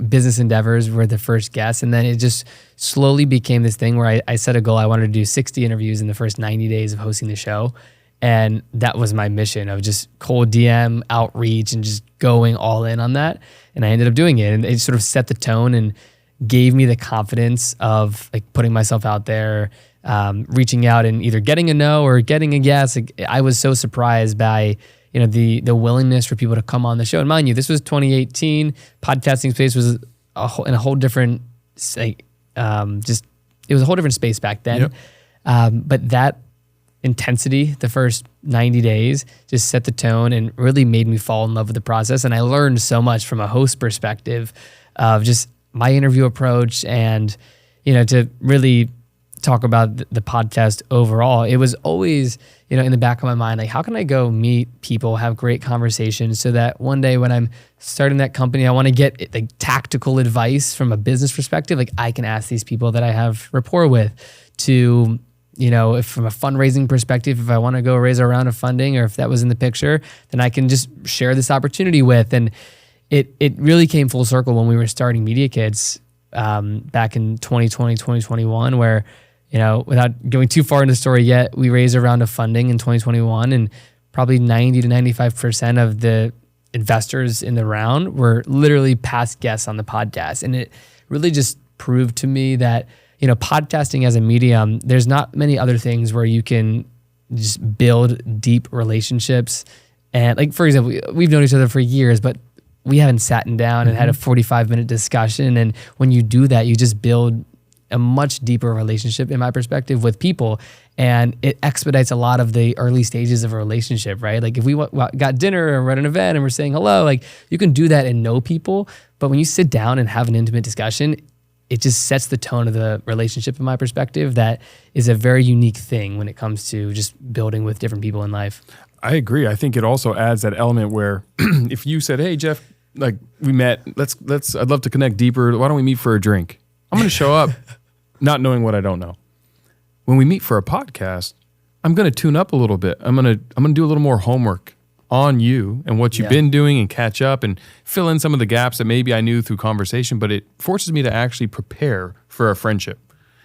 business endeavors were the first guests. And then it just slowly became this thing where I set a goal. I wanted to do 60 interviews in the first 90 days of hosting the show. And that was my mission of just cold DM outreach and just going all in on that. And I ended up doing it. And it sort of set the tone and gave me the confidence of like putting myself out there, reaching out and either getting a no or getting a yes. Like, I was so surprised by the willingness for people to come on the show. And mind you, this was 2018. Podcasting space was in a whole different it was a whole different space back then. Yep. But that intensity, the first 90 days, just set the tone and really made me fall in love with the process. And I learned so much from a host perspective of just my interview approach and, to really talk about the podcast overall. It was always, in the back of my mind, like, how can I go meet people, have great conversations so that one day when I'm starting that company, I want to get like tactical advice from a business perspective. Like I can ask these people that I have rapport with to, if from a fundraising perspective, if I want to go raise a round of funding or if that was in the picture, then I can just share this opportunity with. And it really came full circle when we were starting Media Kits back in 2020, 2021, where, without going too far into the story yet, we raised a round of funding in 2021 and probably 90 to 95% of the investors in the round were literally past guests on the podcast. And it really just proved to me that, podcasting as a medium, there's not many other things where you can just build deep relationships. And like, for example, we've known each other for years, but we haven't sat down and had a 45-minute discussion. And when you do that, you just build a much deeper relationship, in my perspective, with people. And it expedites a lot of the early stages of a relationship, right? Like if we got dinner or we're at an event and we're saying hello, like you can do that and know people. But when you sit down and have an intimate discussion, it just sets the tone of the relationship, in my perspective. That is a very unique thing when it comes to just building with different people in life. I agree. I think it also adds that element where if you said, hey, Jeff, like we met, I'd love to connect deeper. Why don't we meet for a drink? I'm going to show up not knowing what I don't know. when we meet for a podcast, I'm going to tune up a little bit. I'm going to do a little more homework on you and what you've been doing and catch up and fill in some of the gaps that maybe I knew through conversation, but it forces me to actually prepare for a friendship.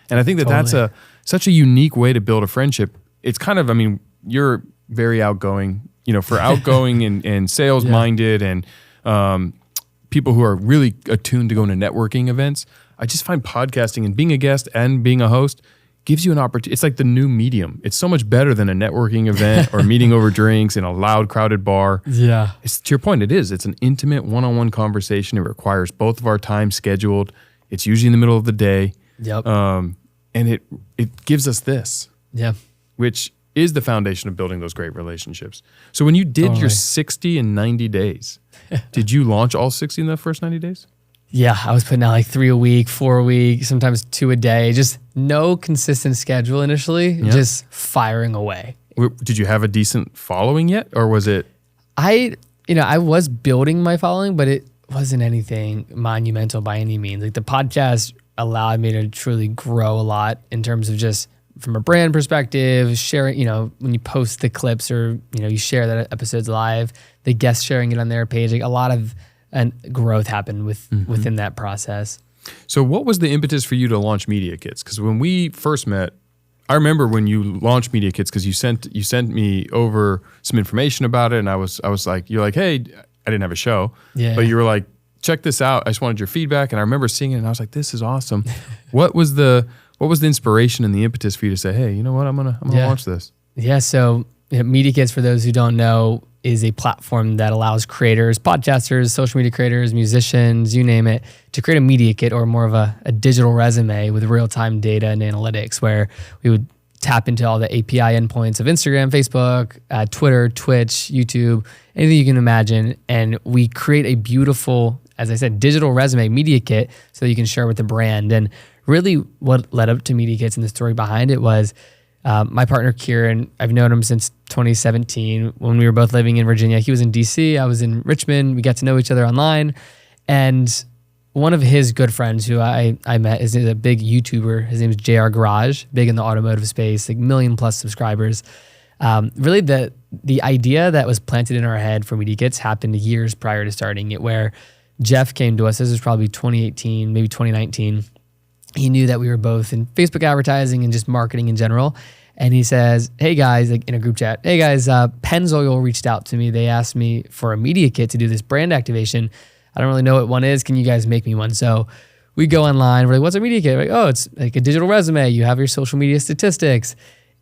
And I think that that's such a unique way to build a friendship. It's kind of, I mean, you're very outgoing, for outgoing and sales minded and people who are really attuned to going to networking events. I just find podcasting and being a guest and being a host gives you an opportunity. It's like the new medium. It's so much better than a networking event or meeting over drinks in a loud, crowded bar. Yeah. It's to your point. It is. It's an intimate one-on-one conversation. It requires both of our time scheduled. It's usually in the middle of the day. Yep. And it gives us this. Yeah. Which is the foundation of building those great relationships. So when you did your 60 and 90 days, did you launch all 60 in the first 90 days? Yeah, I was putting out like 3 a week, 4 a week, sometimes 2 a day. Just no consistent schedule initially, just firing away. Did you have a decent following yet, or was it? I was building my following, but it wasn't anything monumental by any means. Like the podcast allowed me to truly grow a lot in terms of just from a brand perspective, sharing, when you post the clips or, you share that episode's live, the guests sharing it on their page, like a lot of growth happened within that process. So what was the impetus for you to launch Media Kits? Because when we first met, I remember when you launched Media Kits because you sent me over some information about it, and I was like, you're like, hey, I didn't have a show, but you were like, check this out. I just wanted your feedback, and I remember seeing it, and I was like, this is awesome. What was the inspiration and the impetus for you to say, hey, you know what, I'm gonna launch this? Yeah. So Media Kits, for those who don't know, is a platform that allows creators, podcasters, social media creators, musicians, you name it, to create a media kit or more of a digital resume with real-time data and analytics, where we would tap into all the API endpoints of Instagram, Facebook, Twitter, Twitch, YouTube, anything you can imagine. And we create a beautiful, as I said, digital resume media kit so that you can share with the brand. And really what led up to Media Kits and the story behind it was my partner, Kieran, I've known him since 2017 when we were both living in Virginia. He was in DC, I was in Richmond. We got to know each other online. And one of his good friends who I met is a big YouTuber. His name is JR Garage, big in the automotive space, like 1 million+ subscribers. Really the idea that was planted in our head for Media Kits happened years prior to starting it, where Jeff came to us. This was probably 2018, maybe 2019. He knew that we were both in Facebook advertising and just marketing in general. And he says, hey guys, like in a group chat, hey guys, Pennzoil reached out to me. They asked me for a media kit to do this brand activation. I don't really know what one is. Can you guys make me one? So we go online. We're like, what's a media kit? We're like, oh, it's like a digital resume. You have your social media statistics.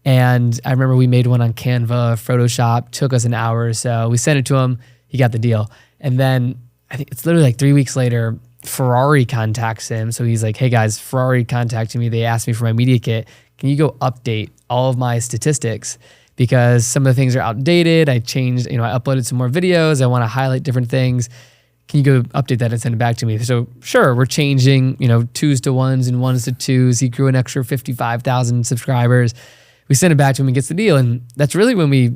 And I remember we made one on Canva, Photoshop, took us an hour or so. We sent it to him. He got the deal. And then I think it's literally like 3 weeks later, Ferrari contacts him. So he's like, hey guys, Ferrari contacted me. They asked me for my media kit. Can you go update all of my statistics? Because some of the things are outdated. I changed, I uploaded some more videos. I want to highlight different things. Can you go update that and send it back to me? So sure, we're changing, 2s to 1s and 1s to 2s. He grew an extra 55,000 subscribers. We send it back to him and gets the deal. And that's really when we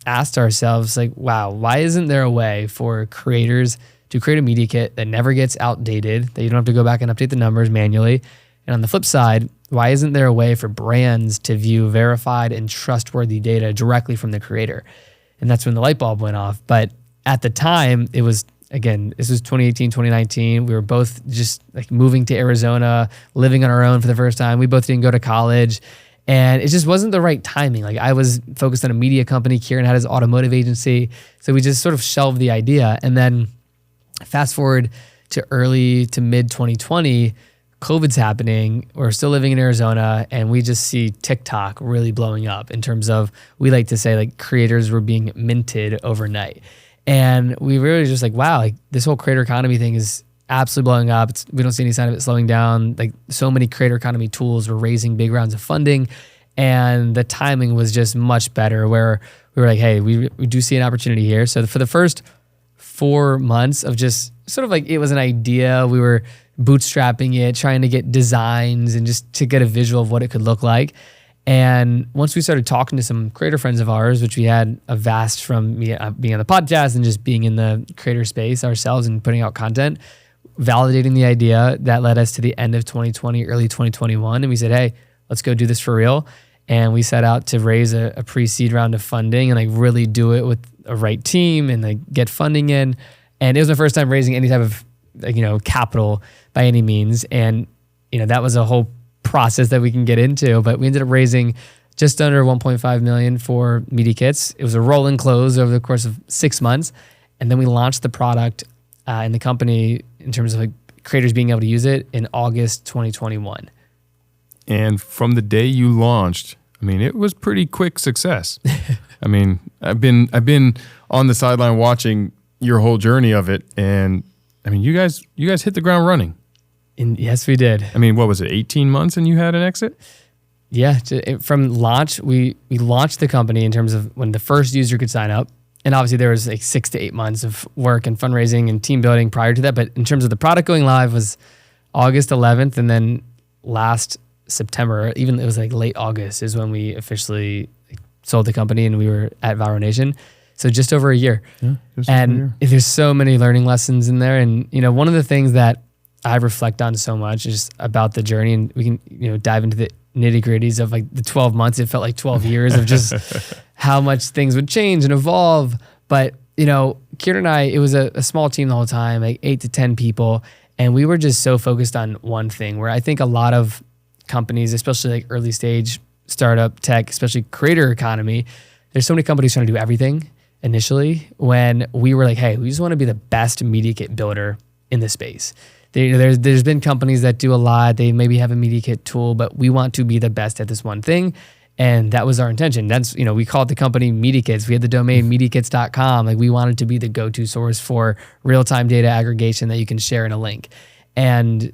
asked ourselves, like, wow, why isn't there a way for creators to create a media kit that never gets outdated, that you don't have to go back and update the numbers manually? And on the flip side, why isn't there a way for brands to view verified and trustworthy data directly from the creator? And that's when the light bulb went off. But at the time, it was, again, this was 2018, 2019. We were both just like moving to Arizona, living on our own for the first time. We both didn't go to college. And it just wasn't the right timing. Like I was focused on a media company. Kieran had his automotive agency. So we just sort of shelved the idea. And then fast forward to early to mid 2020, COVID's happening. We're still living in Arizona, and we just see TikTok really blowing up in terms of, we like to say, like creators were being minted overnight. And we really just like, wow, like this whole creator economy thing is absolutely blowing up. We don't see any sign of it slowing down. Like so many creator economy tools were raising big rounds of funding, and the timing was just much better, where we were like, hey, we do see an opportunity here. So for the first 4 months of just sort of like, it was an idea. We were bootstrapping it, trying to get designs and just to get a visual of what it could look like. And once we started talking to some creator friends of ours, which we had a vast from being on the podcast and just being in the creator space ourselves and putting out content, validating the idea, that led us to the end of 2020, early 2021. And we said, hey, let's go do this for real. And we set out to raise a pre-seed round of funding and like really do it with a right team and like get funding in. And it was my first time raising any type of like, capital by any means. And, that was a whole process that we can get into, but we ended up raising just under 1.5 million for Media Kits. It was a roll and close over the course of 6 months. And then we launched the product in the company in terms of like creators being able to use it in August 2021. And from the day you launched, I mean, it was pretty quick success. I mean, I've been on the sideline watching your whole journey of it, and I mean, you guys hit the ground running. And yes, we did. I mean, what was it, 18 months and you had an exit? Yeah, from launch, we launched the company in terms of when the first user could sign up. And obviously there was like 6 to 8 months of work and fundraising and team building prior to that. But in terms of the product going live was August 11th. And then last September, even it was like late August is when we officially sold the company and we were at Valor Nation. So just over a year. Yeah, and there's so many learning lessons in there. And, one of the things that I reflect on so much is about the journey, and we can, dive into the nitty gritties of like the 12 months. It felt like 12 years of just how much things would change and evolve. But, Kieran and I, it was a small team the whole time, like 8 to 10 people. And we were just so focused on one thing where I think a lot of companies, especially like early stage startup tech, especially creator economy, there's so many companies trying to do everything initially, when we were like, hey, we just want to be the best media kit builder in the space. There's been companies that do a lot. They maybe have a media kit tool, but we want to be the best at this one thing. And that was our intention. That's, we called the company Media Kits. We had the domain mediakits.com. Like we wanted to be the go-to source for real-time data aggregation that you can share in a link. And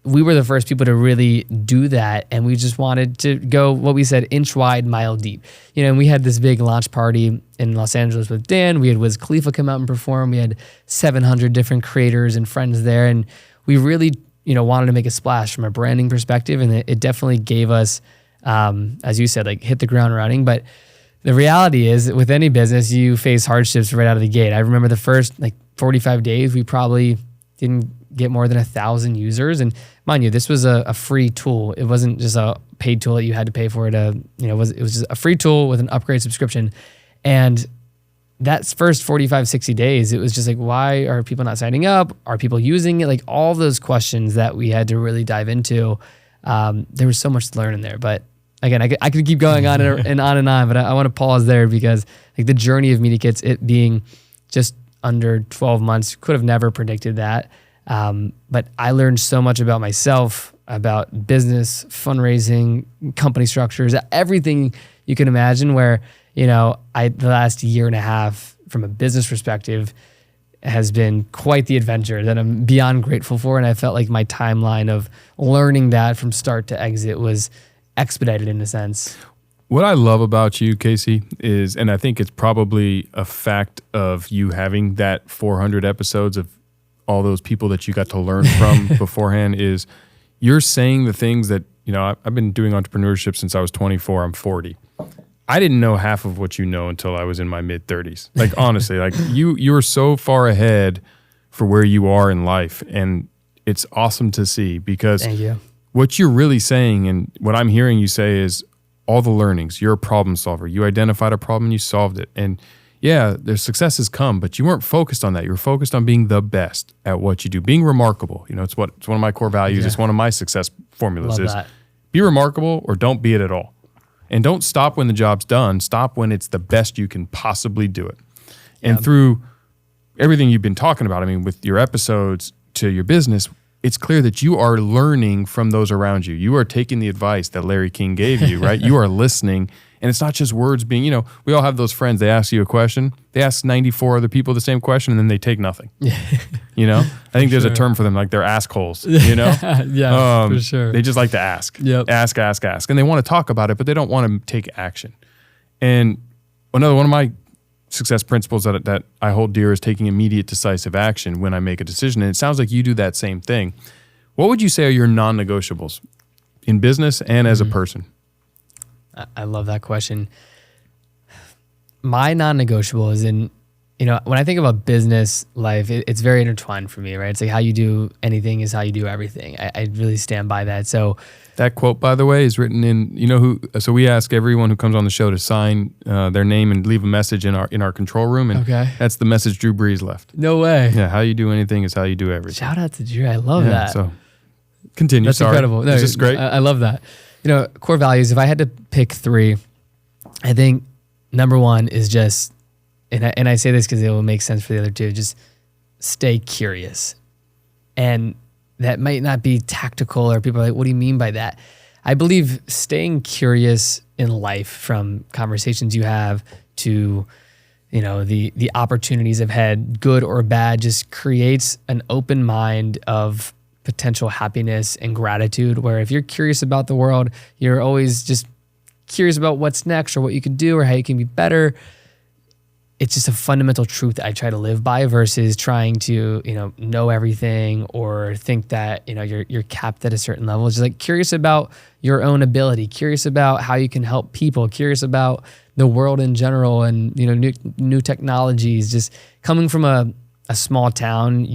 we were the first people to really do that. And we just wanted to go, what we said, inch wide, mile deep. And we had this big launch party in Los Angeles with Dan. We had Wiz Khalifa come out and perform. We had 700 different creators and friends there. And we really, wanted to make a splash from a branding perspective. And it definitely gave us, as you said, like hit the ground running. But the reality is with any business, you face hardships right out of the gate. I remember the first 45 days, we probably didn't get more than 1,000 users. And mind you, this was a free tool. It wasn't just a paid tool that you had to pay for it. It was just a free tool with an upgrade subscription. And that first 45, 60 days, it was just like, why are people not signing up? Are people using it? Like all those questions that we had to really dive into. There was so much to learn in there. But again, I could keep going on and on, but I want to pause there because like the journey of Media Kits, it being just under 12 months, could have never predicted that. But I learned so much about myself, about business, fundraising, company structures, everything you can imagine where, the last year and a half from a business perspective has been quite the adventure that I'm beyond grateful for. And I felt like my timeline of learning that from start to exit was expedited in a sense. What I love about you, Casey, is, and I think it's probably a fact of you having that 400 episodes of all those people that you got to learn from beforehand, is you're saying the things that, I've been doing entrepreneurship since I was 24, I'm 40. I didn't know half of what you know until I was in my mid 30s. Like honestly, like you are so far ahead for where you are in life. And it's awesome to see because Thank you. What you're really saying and what I'm hearing you say is all the learnings. You're a problem solver. You identified a problem and you solved it. And yeah, there's successes come, but you weren't focused on that. You were focused on being the best at what you do, being remarkable. It's one of my core values. Yeah. It's one of my success formulas. Love is that. Be remarkable or don't be it at all. And don't stop when the job's done. Stop when it's the best you can possibly do it. And through everything you've been talking about, I mean, with your episodes to your business, it's clear that you are learning from those around you. You are taking the advice that Larry King gave you, right? You are listening. And it's not just words being, we all have those friends. They ask you a question. They ask 94 other people the same question, and then they take nothing. I think there's a term for them, like they're assholes, Yeah, for sure. They just like to ask. Yep. Ask. And they want to talk about it, but they don't want to take action. And one of my success principles that I hold dear is taking immediate decisive action when I make a decision. And it sounds like you do that same thing. What would you say are your non-negotiables in business and as a person? I love that question. My non-negotiable is in when I think about business life, it's very intertwined for me, right? It's like how you do anything is how you do everything. I really stand by that. So that quote, by the way, is written in, so we ask everyone who comes on the show to sign their name and leave a message in our control room. And that's the message Drew Brees left. No way. Yeah. How you do anything is how you do everything. Shout out to Drew. I love that. So continue. That's incredible. No, it's just great. I love that. Core values, if I had to pick 3, I think number 1 is just, and I say this because it will make sense for the other 2, just stay curious. And that might not be tactical, or people are like, what do you mean by that? I believe staying curious in life, from conversations you have to, the opportunities I've had, good or bad, just creates an open mind of potential happiness and gratitude, where if you're curious about the world, you're always just curious about what's next or what you can do or how you can be better. It's just a fundamental truth that I try to live by, versus trying to, know everything or think that, you're capped at a certain level. It's just like curious about your own ability, curious about how you can help people, curious about the world in general and, new technologies. Just coming from a small town,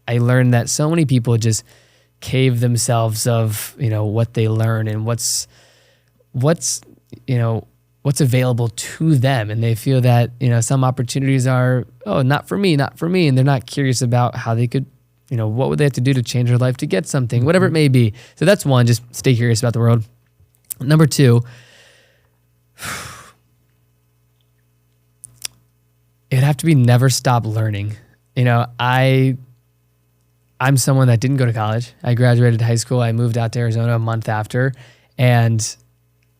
I learned that so many people just cave themselves of, what they learn and what's available to them. And they feel that, some opportunities are, not for me. And they're not curious about how they could, what would they have to do to change their life to get something, whatever it may be. So that's 1, just stay curious about the world. Number 2, it'd have to be never stop learning. I'm someone that didn't go to college. I graduated high school. I moved out to Arizona a month after, and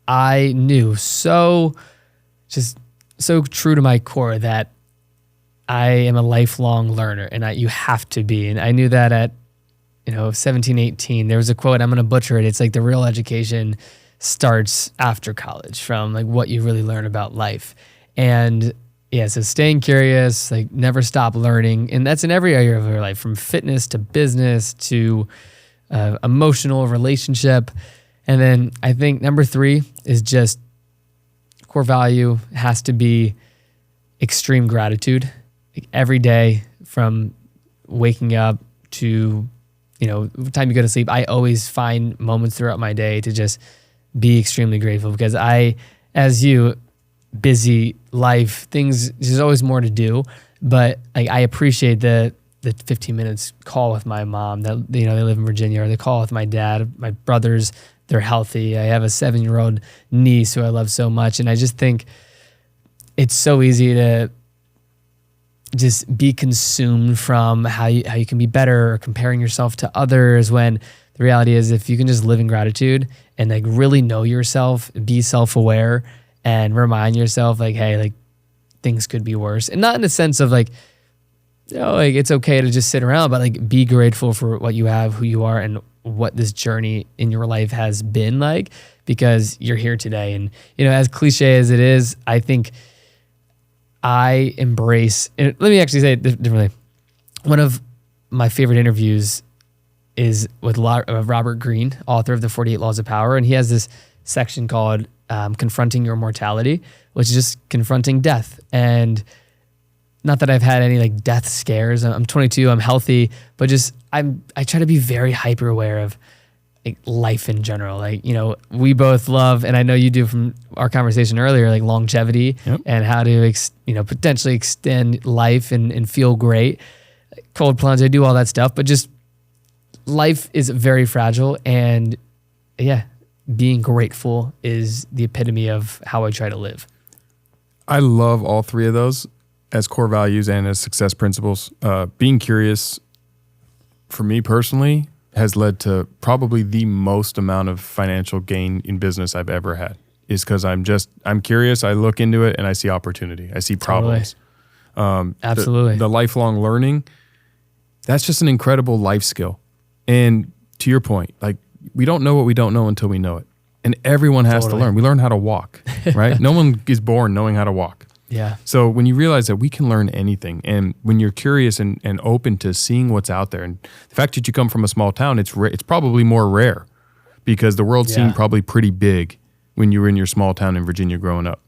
I knew so true to my core that I am a lifelong learner, and you have to be. And I knew that at 17, 18, there was a quote, I'm going to butcher it. It's like the real education starts after college, from like what you really learn about life. And yeah, so staying curious, like never stop learning. And that's in every area of your life, from fitness to business to emotional relationship. And then I think number 3 is just core value has to be extreme gratitude. Like every day, from waking up to, the time you go to sleep, I always find moments throughout my day to just be extremely grateful, because as you, busy life, there's always more to do. But I appreciate the 15 minutes call with my mom that, they live in Virginia, or the call with my dad, my brothers, they're healthy. I have a 7-year-old niece who I love so much. And I just think it's so easy to just be consumed from how you can be better, or comparing yourself to others, when the reality is, if you can just live in gratitude and like really know yourself, be self-aware, and remind yourself like, hey, like things could be worse. And not in the sense of like, like it's okay to just sit around, but like be grateful for what you have, who you are, and what this journey in your life has been like, because you're here today. And, as cliche as it is, I think I embrace, and let me actually say it differently. One of my favorite interviews is with Robert Greene, author of the 48 Laws of Power. And he has this section called Confronting Your Mortality, which is just confronting death. And not that I've had any like death scares. I'm 22, I'm healthy, but just I try to be very hyper aware of like life in general. Like, we both love, and I know you do from our conversation earlier, like longevity. Yep. And how to, potentially extend life and feel great. Cold plunge, I do all that stuff, but just life is very fragile. And yeah, being grateful is the epitome of how I try to live. I love all 3 of those as core values and as success principles. Being curious, for me personally, has led to probably the most amount of financial gain in business I've ever had, is because I'm curious, I look into it, and I see opportunity. I see problems. Absolutely. The lifelong learning, that's just an incredible life skill. And to your point, like, we don't know what we don't know until we know it. And everyone has to learn. We learn how to walk, right? No one is born knowing how to walk. Yeah. So when you realize that we can learn anything, and when you're curious and open to seeing what's out there, and the fact that you come from a small town, it's probably more rare, because the world seemed probably pretty big when you were in your small town in Virginia growing up.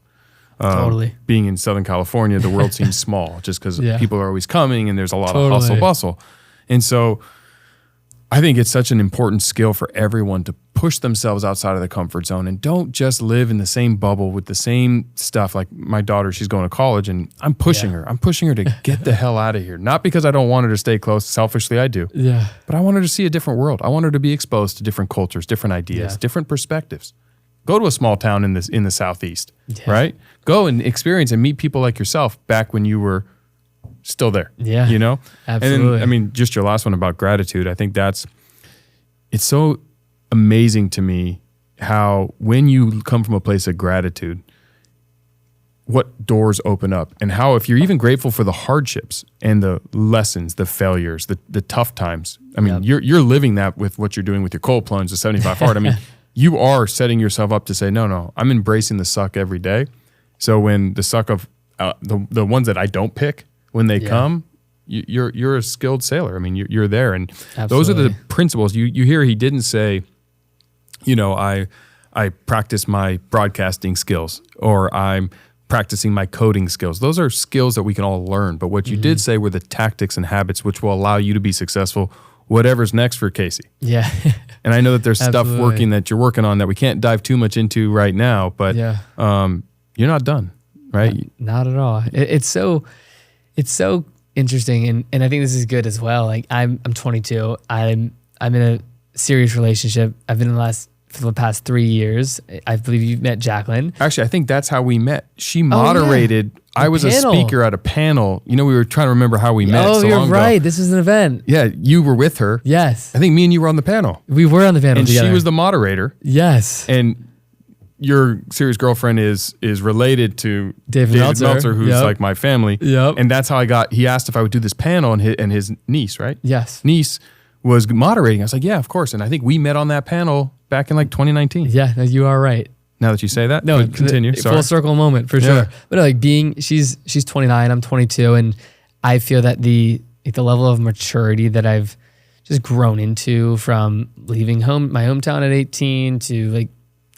Totally. Being in Southern California, the world seems small just because people are always coming and there's a lot of hustle bustle. And so I think it's such an important skill for everyone to push themselves outside of the comfort zone and don't just live in the same bubble with the same stuff. Like my daughter, she's going to college and I'm pushing her. I'm pushing her to get the hell out of here. Not because I don't want her to stay close. Selfishly, I do. Yeah. But I want her to see a different world. I want her to be exposed to different cultures, different ideas, different perspectives. Go to a small town in the Southeast, right? Go and experience and meet people like yourself back when you were still there. Yeah. You know? Absolutely. And then, I mean, just your last one about gratitude, I think it's so amazing to me how when you come from a place of gratitude, what doors open up, and how if you're even grateful for the hardships and the lessons, the failures, the tough times. I mean, you're living that with what you're doing with your cold plunge, the 75 hard. I mean, you are setting yourself up to say, no, I'm embracing the suck every day. So when the suck of the ones that I don't pick, when they come, you're a skilled sailor. I mean, you're there. And those are the principles. You hear he didn't say, I practice my broadcasting skills or I'm practicing my coding skills. Those are skills that we can all learn. But what you did say were the tactics and habits which will allow you to be successful, whatever's next for Casey. Yeah. And I know that there's stuff that you're working on that we can't dive too much into right now, but you're not done, right? Not at all. It's so interesting, and I think this is good as well. Like I'm 22. I'm in a serious relationship. I've been for the past 3 years. I believe you've met Jacqueline. Actually, I think that's how we met. She moderated. I was a speaker at a panel. We were trying to remember how we met. Oh, you're right. This was an event. Yeah, you were with her. Yes. I think me and you were on the panel. We were on the panel and together. She was the moderator. Yes. And your serious girlfriend is related to David Meltzer, who's like my family. Yep. And that's how he asked if I would do this panel, and his niece, right? Yes. Niece was moderating. I was like, yeah, of course. And I think we met on that panel back in like 2019. Yeah, no, you are right. Now that you say that, no, continue. Sorry. Full circle moment for sure. But no, like she's 29, I'm 22, and I feel that the level of maturity that I've just grown into from leaving my hometown at 18 to like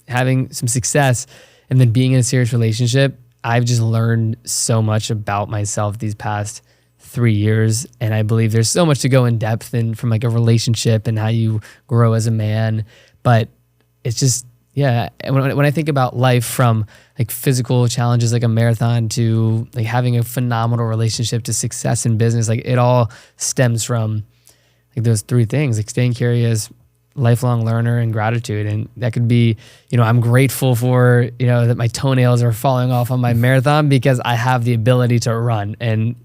having some success and then being in a serious relationship, I've just learned so much about myself these past 3 years. And I believe there's so much to go in depth in from like a relationship and how you grow as a man. But it's just, when I think about life from like physical challenges like a marathon to like having a phenomenal relationship to success in business, like it all stems from like those three things, like staying curious, lifelong learner, and gratitude. And that could be, I'm grateful for, that my toenails are falling off on my marathon because I have the ability to run. And,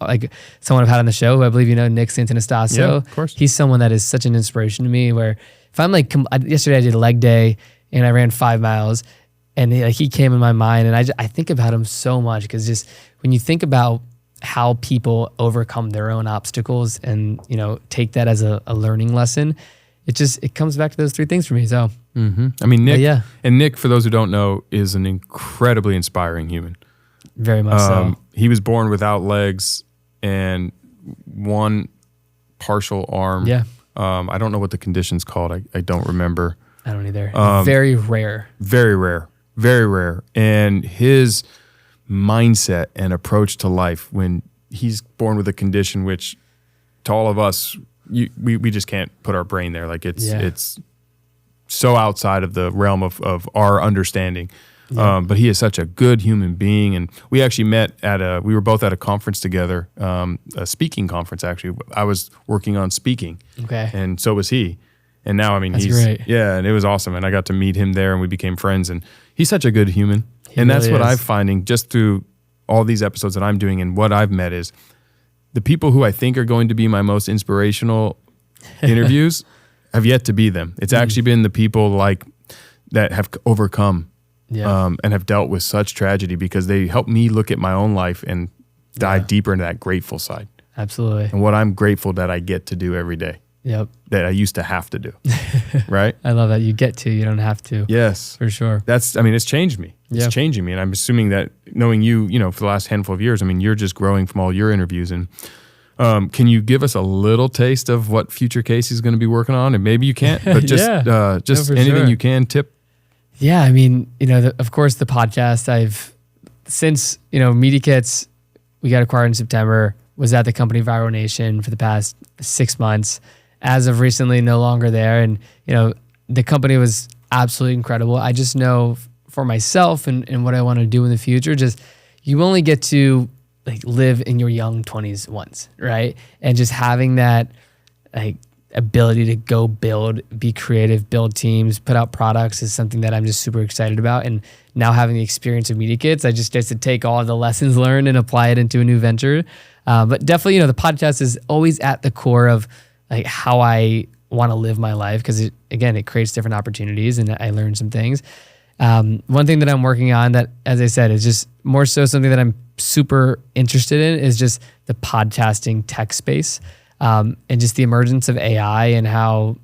like someone I've had on the show who I believe, Nick Santanastasio, yeah, of course. He's someone that is such an inspiration to me where if I'm like, yesterday I did a leg day and I ran 5 miles and he came in my mind, and I think about him so much because just when you think about how people overcome their own obstacles and, take that as a learning lesson, it comes back to those three things for me. So, I mean, Nick, and Nick, for those who don't know, is an incredibly inspiring human. Very much so. He was born without legs and one partial arm. Yeah. I don't know what the condition's called. I don't remember. I don't either. Very rare. Very rare. Very rare. And his mindset and approach to life when he's born with a condition, which to all of us, we just can't put our brain there. Like it's so outside of the realm of our understanding. Yeah. But he is such a good human being. And we actually met we were both at a conference together, a speaking conference, actually. I was working on speaking. Okay. And so was he. And now, I mean, That's great. Yeah, and it was awesome. And I got to meet him there and we became friends. And he's such a good human. And that's what I'm finding just through all these episodes that I'm doing and what I've met is the people who I think are going to be my most inspirational interviews have yet to be them. It's actually been the people like that have overcome and have dealt with such tragedy because they help me look at my own life and dive deeper into that grateful side. Absolutely. And what I'm grateful that I get to do every day. Yep. That I used to have to do. Right? I love that. You get to, you don't have to. Yes. For sure. It's changed me. It's changing me. And I'm assuming that knowing you, for the last handful of years, I mean, you're just growing from all your interviews. And can you give us a little taste of what future Casey's going to be working on? And maybe you can't, but just anything you can tip. Yeah. I mean, of course, the podcast, I've since, Media Kits, we got acquired in September, was at the company Viral Nation for the past 6 months. As of recently, no longer there. And, the company was absolutely incredible. I just know for myself and what I want to do in the future, just you only get to live in your young 20s once, right? And just having that ability to go build, be creative, build teams, put out products is something that I'm just super excited about. And now having the experience of Media Kits, I just get to take all of the lessons learned and apply it into a new venture. But definitely, the podcast is always at the core of how I want to live my life, because it creates different opportunities and I learn some things. One thing that I'm working on that, as I said, is just more so something that I'm super interested in is just the podcasting tech space, and just the emergence of AI and how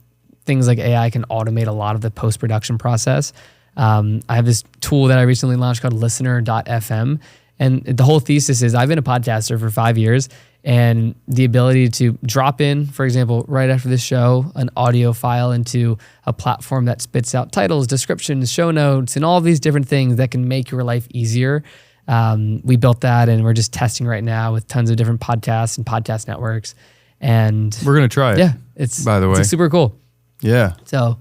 things like AI can automate a lot of the post-production process. I have this tool that I recently launched called listener.fm. And the whole thesis is I've been a podcaster for 5 years, and the ability to drop in, for example, right after this show, an audio file into a platform that spits out titles, descriptions, show notes, and all of these different things that can make your life easier. We built that, and we're just testing right now with tons of different podcasts and podcast networks. And we're going to try it. Yeah. By the way, it's super cool. Yeah. So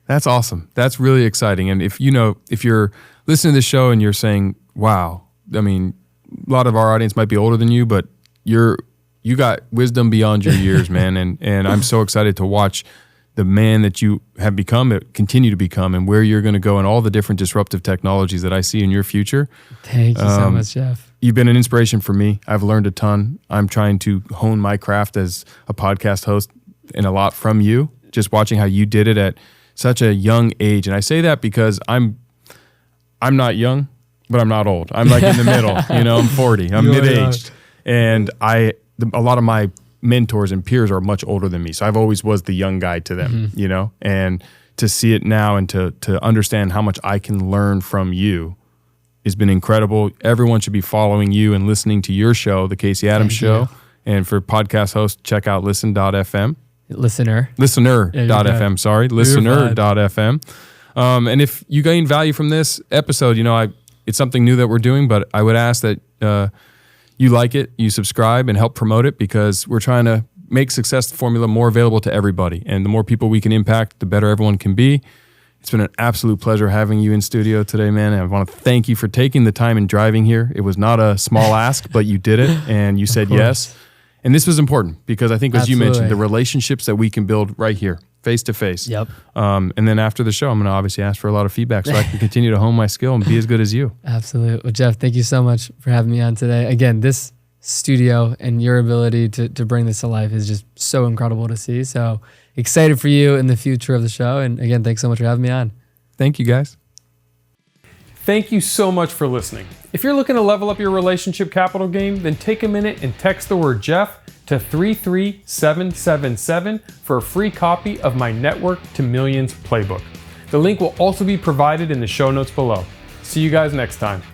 that's awesome. That's really exciting. And if you're listening to this show and you're saying, wow, I mean, a lot of our audience might be older than you, but you got wisdom beyond your years, man. And I'm so excited to watch the man that you have become, continue to become, and where you're going to go, and all the different disruptive technologies that I see in your future. Thank you so much, Jeff. You've been an inspiration for me. I've learned a ton. I'm trying to hone my craft as a podcast host, and a lot from you, just watching how you did it at such a young age. And I say that because I'm not young, but I'm not old. I'm in the middle. I'm 40. I'm mid-aged. And a lot of my mentors and peers are much older than me. So I've always was the young guy to them, and to see it now and to understand how much I can learn from you has been incredible. Everyone should be following you and listening to your show, The Casey Adams Show. And for podcast hosts, check out listen.fm. Listener.fm, sorry. Listener.fm. And if you gain value from this episode, it's something new that we're doing, but I would ask that you like it, you subscribe, and help promote it, because we're trying to make Success Formula more available to everybody. And the more people we can impact, the better everyone can be. It's been an absolute pleasure having you in studio today, man. And I want to thank you for taking the time and driving here. It was not a small ask, but you did it, and you said yes. And this was important because I think, as you mentioned, the relationships that we can build right here, face to face. Yep. And then after the show, I'm going to obviously ask for a lot of feedback so I can continue to hone my skill and be as good as you. Absolutely. Well, Jeff, thank you so much for having me on today. Again, this studio and your ability to bring this to life is just so incredible to see. So excited for you in the future of the show. And again, thanks so much for having me on. Thank you, guys. Thank you so much for listening. If you're looking to level up your relationship capital game, then take a minute and text the word Jeff to 33777 for a free copy of my Network to Millions playbook. The link will also be provided in the show notes below. See you guys next time.